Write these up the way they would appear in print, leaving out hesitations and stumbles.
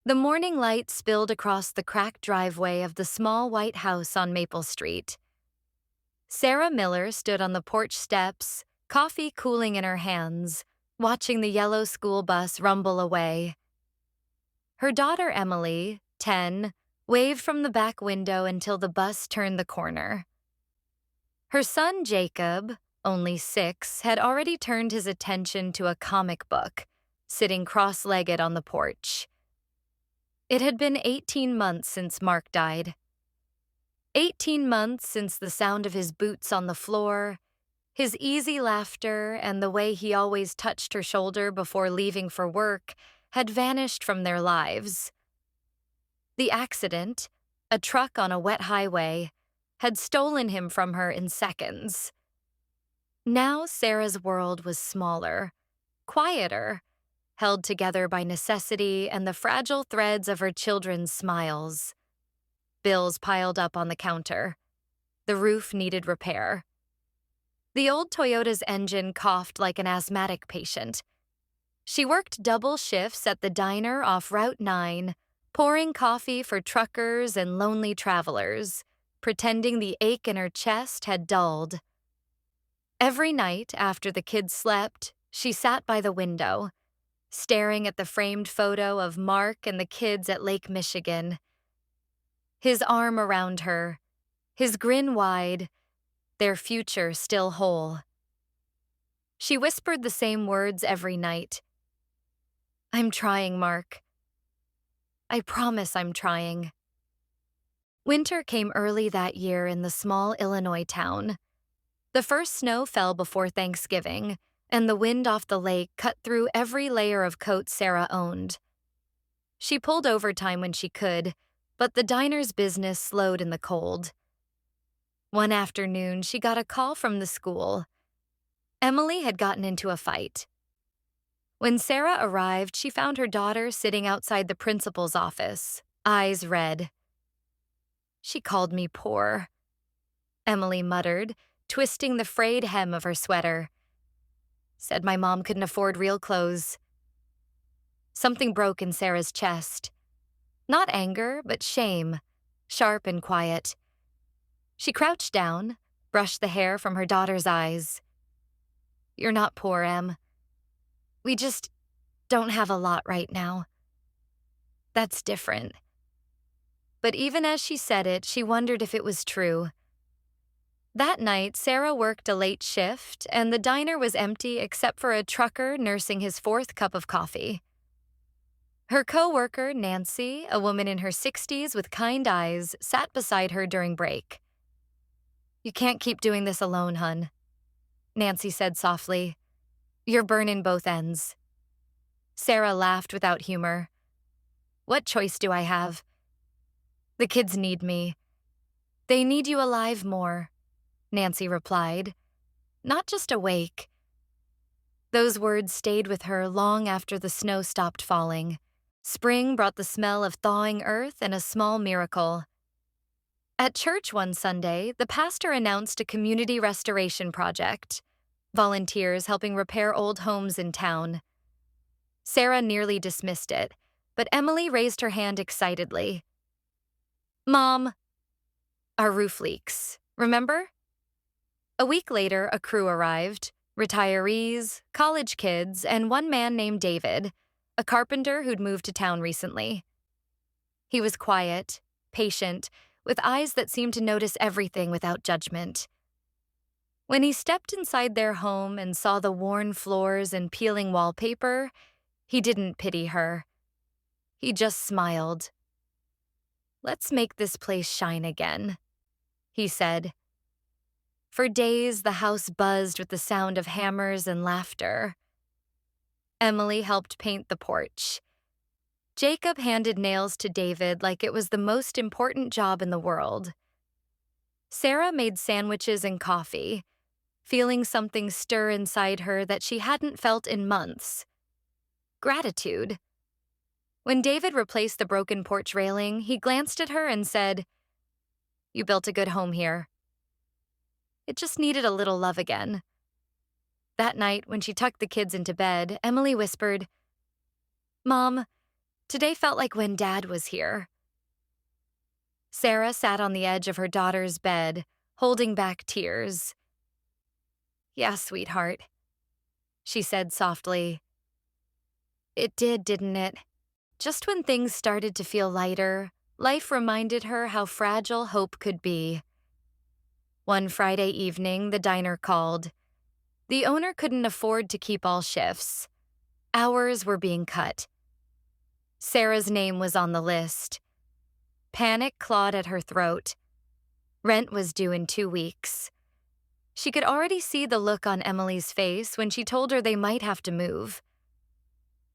The morning light spilled across the cracked driveway of the small white house on Maple Street. Sarah Miller stood on the porch steps, coffee cooling in her hands, watching the yellow school bus rumble away. Her daughter Emily, 10, waved from the back window until the bus turned the corner. Her son Jacob, only 6, had already turned his attention to a comic book, sitting cross-legged on the porch. It had been 18 months since Mark died. 18 months since the sound of his boots on the floor, his easy laughter, and the way he always touched her shoulder before leaving for work had vanished from their lives. The accident, a truck on a wet highway, had stolen him from her in seconds. Now Sarah's world was smaller, quieter, held together by necessity and the fragile threads of her children's smiles. Bills piled up on the counter. The roof needed repair. The old Toyota's engine coughed like an asthmatic patient. She worked double shifts at the diner off Route 9, pouring coffee for truckers and lonely travelers, pretending the ache in her chest had dulled. Every night after the kids slept, she sat by the window, staring at the framed photo of Mark and the kids at Lake Michigan. His arm around her, his grin wide, their future still whole. She whispered the same words every night. "I'm trying, Mark. I promise I'm trying." Winter came early that year in the small Illinois town. The first snow fell before Thanksgiving, and the wind off the lake cut through every layer of coat Sarah owned. She pulled overtime when she could, but the diner's business slowed in the cold. One afternoon, she got a call from the school. Emily had gotten into a fight. When Sarah arrived, she found her daughter sitting outside the principal's office, eyes red. "She called me poor," Emily muttered, twisting the frayed hem of her sweater. "Said my mom couldn't afford real clothes." Something broke in Sarah's chest. Not anger, but shame, sharp and quiet. She crouched down, brushed the hair from her daughter's eyes. "You're not poor, Em. We just don't have a lot right now." "That's different." But even as she said it, she wondered if it was true. That night, Sarah worked a late shift, and the diner was empty except for a trucker nursing his 4th cup of coffee. Her co-worker, Nancy, a woman in her 60s with kind eyes, sat beside her during break. "You can't keep doing this alone, hun," Nancy said softly. "You're burning both ends." Sarah laughed without humor. "What choice do I have? The kids need me. They need you alive more," Nancy replied. "Not just awake." Those words stayed with her long after the snow stopped falling. Spring brought the smell of thawing earth and a small miracle. At church one Sunday, the pastor announced a community restoration project, volunteers helping repair old homes in town. Sarah nearly dismissed it, but Emily raised her hand excitedly. "Mom, our roof leaks, remember?" A week later, a crew arrived, retirees, college kids, and one man named David, a carpenter who'd moved to town recently. He was quiet, patient, with eyes that seemed to notice everything without judgment. When he stepped inside their home and saw the worn floors and peeling wallpaper, he didn't pity her. He just smiled. "Let's make this place shine again," he said. For days, the house buzzed with the sound of hammers and laughter. Emily helped paint the porch. Jacob handed nails to David like it was the most important job in the world. Sarah made sandwiches and coffee, feeling something stir inside her that she hadn't felt in months. Gratitude. When David replaced the broken porch railing, he glanced at her and said, "You built a good home here." It just needed a little love again. That night, when she tucked the kids into bed, Emily whispered, "Mom, Today felt like when Dad was here. Sarah sat on the edge of her daughter's bed, holding back tears. Yeah, sweetheart, she said softly. It did, didn't it? Just when things started to feel lighter, life reminded her how fragile hope could be. One Friday evening, the diner called. The owner couldn't afford to keep all shifts. Hours were being cut. Sarah's name was on the list. Panic clawed at her throat. Rent was due in 2 weeks. She could already see the look on Emily's face when she told her they might have to move.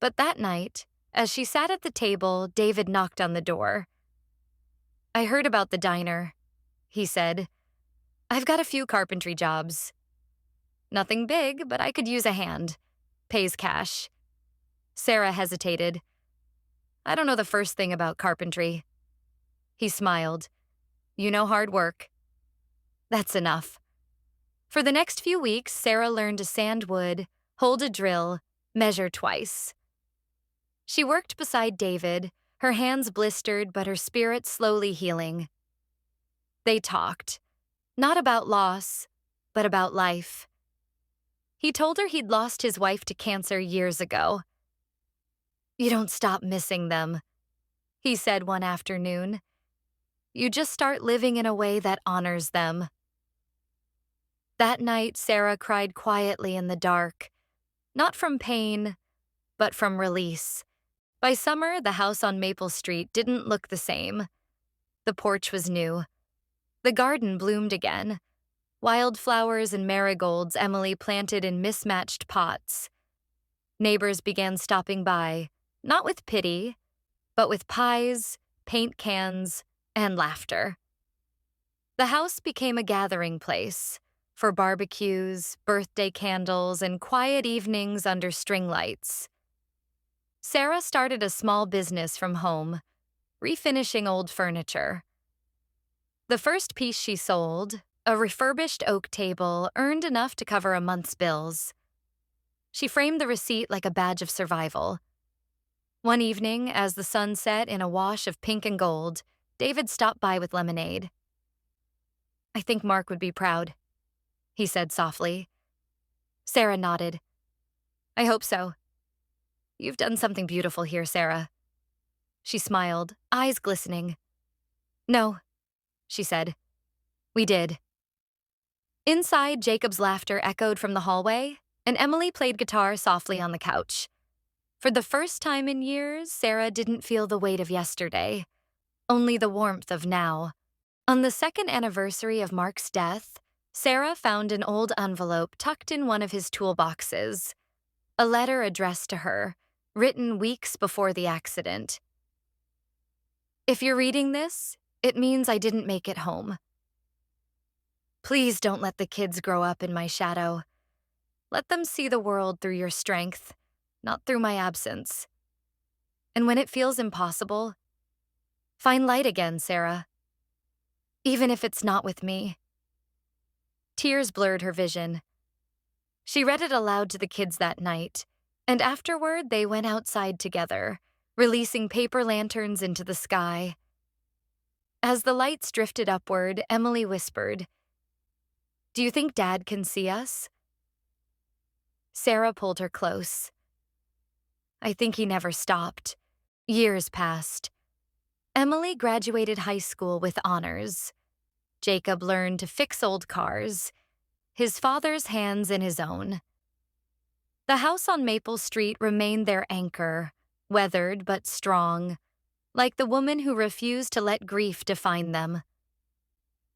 But that night, as she sat at the table, David knocked on the door. I heard about the diner, he said. I've got a few carpentry jobs. Nothing big, but I could use a hand. Pays cash. Sarah hesitated. I don't know the first thing about carpentry. He smiled. You know hard work. That's enough. For the next few weeks, Sarah learned to sand wood, hold a drill, measure twice. She worked beside David, her hands blistered but her spirit slowly healing. They talked, not about loss, but about life. He told her he'd lost his wife to cancer years ago. You don't stop missing them, he said one afternoon. You just start living in a way that honors them. That night, Sarah cried quietly in the dark, not from pain, but from release. By summer, the house on Maple Street didn't look the same. The porch was new. The garden bloomed again. Wildflowers and marigolds Emily planted in mismatched pots. Neighbors began stopping by, not with pity, but with pies, paint cans, and laughter. The house became a gathering place for barbecues, birthday candles, and quiet evenings under string lights. Sarah started a small business from home, refinishing old furniture. The first piece she sold, a refurbished oak table, earned enough to cover a month's bills. She framed the receipt like a badge of survival. One evening, as the sun set in a wash of pink and gold, David stopped by with lemonade. I think Mark would be proud, he said softly. Sarah nodded. I hope so. You've done something beautiful here, Sarah. She smiled, eyes glistening. No, she said. We did. Inside, Jacob's laughter echoed from the hallway, and Emily played guitar softly on the couch. For the first time in years, Sarah didn't feel the weight of yesterday, only the warmth of now. On the second anniversary of Mark's death, Sarah found an old envelope tucked in one of his toolboxes, a letter addressed to her, written weeks before the accident. If you're reading this, it means I didn't make it home. Please don't let the kids grow up in my shadow. Let them see the world through your strength, not through my absence. And when it feels impossible, find light again, Sarah. Even if it's not with me. Tears blurred her vision. She read it aloud to the kids that night, and afterward they went outside together, releasing paper lanterns into the sky. As the lights drifted upward, Emily whispered, Do you think Dad can see us? Sarah pulled her close. I think he never stopped. Years passed. Emily graduated high school with honors. Jacob learned to fix old cars, his father's hands in his own. The house on Maple Street remained their anchor, weathered but strong, like the woman who refused to let grief define them.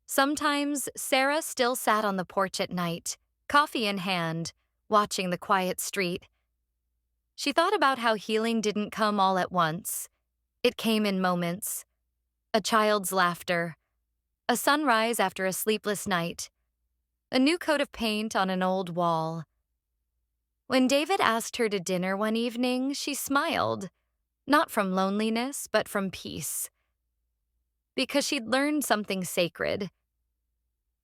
Sometimes, Sarah still sat on the porch at night, coffee in hand, watching the quiet street. She thought about how healing didn't come all at once. It came in moments. A child's laughter, a sunrise after a sleepless night, a new coat of paint on an old wall. When David asked her to dinner one evening, she smiled, not from loneliness, but from peace. Because she'd learned something sacred.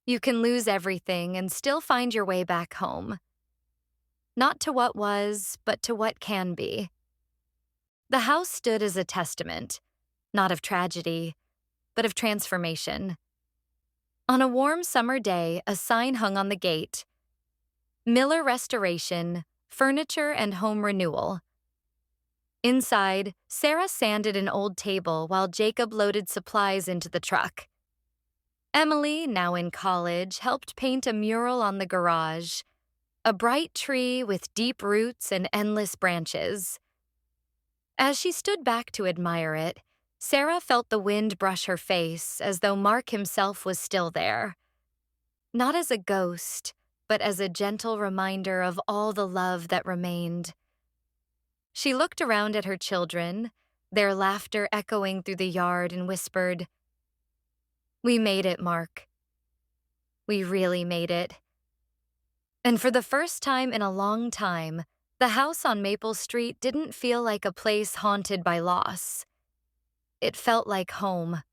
You can lose everything and still find your way back home. Not to what was, but to what can be. The house stood as a testament, not of tragedy, but of transformation. On a warm summer day, a sign hung on the gate: Miller Restoration, Furniture and Home Renewal. Inside, Sarah sanded an old table while Jacob loaded supplies into the truck. Emily, now in college, helped paint a mural on the garage, a bright tree with deep roots and endless branches. As she stood back to admire it, Sarah felt the wind brush her face as though Mark himself was still there. Not as a ghost, but as a gentle reminder of all the love that remained. She looked around at her children, their laughter echoing through the yard, and whispered, "We made it, Mark. We really made it." And for the first time in a long time, the house on Maple Street didn't feel like a place haunted by loss. It felt like home.